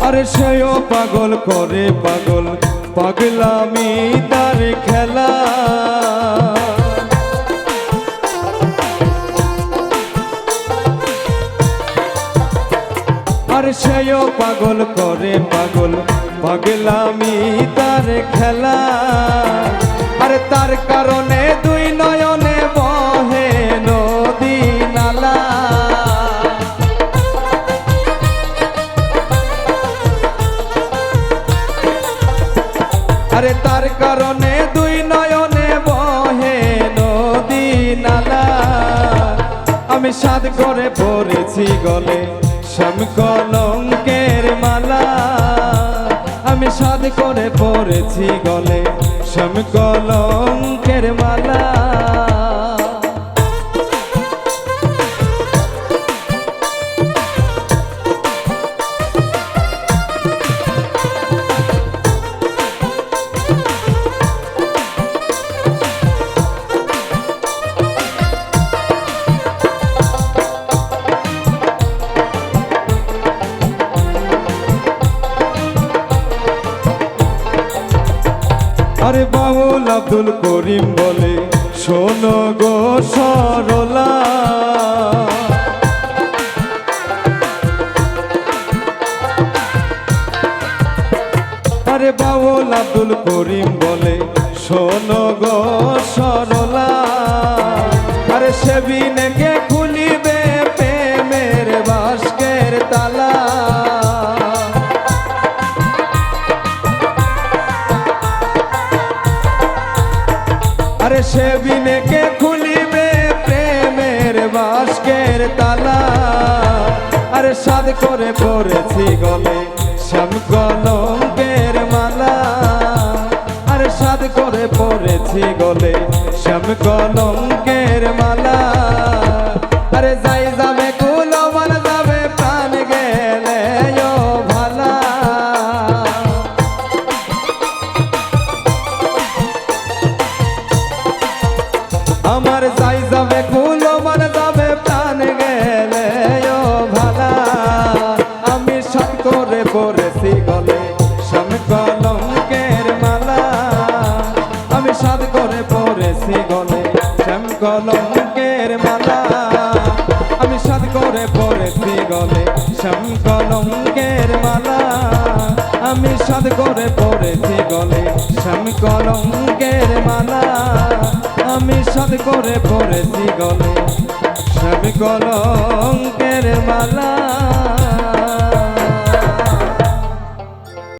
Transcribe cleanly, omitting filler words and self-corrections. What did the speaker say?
আরে সেও পাগল করে পাগল পাগলামি তার খেলা। আর সেও পাগল করে পাগল পাগলামি তার খেলা। আরে তার কারণে দুই নয়নে বহে নদী নালা। আরে তার কারণে দুই নয়নে বহে নদী নালা। আমি সাধ করে পড়েছি গলে শ্যাম কলঙ্কের মালা। আমি সাধ করে পড়েছি গলে শ্যাম কলঙ্কের মালা। আরে বাউল আব্দুল করিম বলে শোনো গো সরলা। আরে বাউল আব্দুল করিম বলে শোনো গো সরলা। আরে সেবিনকে খুলিবে প্রেমের বাস্কের তালা। আরে সেবিনকে খুলিবে প্রেমের বাস্কের তালা। আরে সাধ করে পড়েছি গলে শ্যাম কলঙ্কের মালা। আরে সাধ করে পড়েছি গলে শ্যাম কলঙ্কের মালা। আরে যাই যাবে কুলমান যাবে প্রাণ গেলে ও ভালা। আমার যাই যাবে কুলমান যাবে প্রাণ গেলে ও ভালা। আমি সাধ করে পড়েছি গলে শ্যাম কলঙ্কের মালা। আমি সাধ করে পড়েছি গলে শ্যাম কলঙ্কের মালা। আমি সাধ করে পড়েছি গলে শ্যাম কলঙ্কের মালা। আমি সাধ করে পড়েছি গলে শ্যাম কলঙ্কের মালা। আমি সাধ করে পড়েছি গলে শ্যাম কলঙ্কের মালা।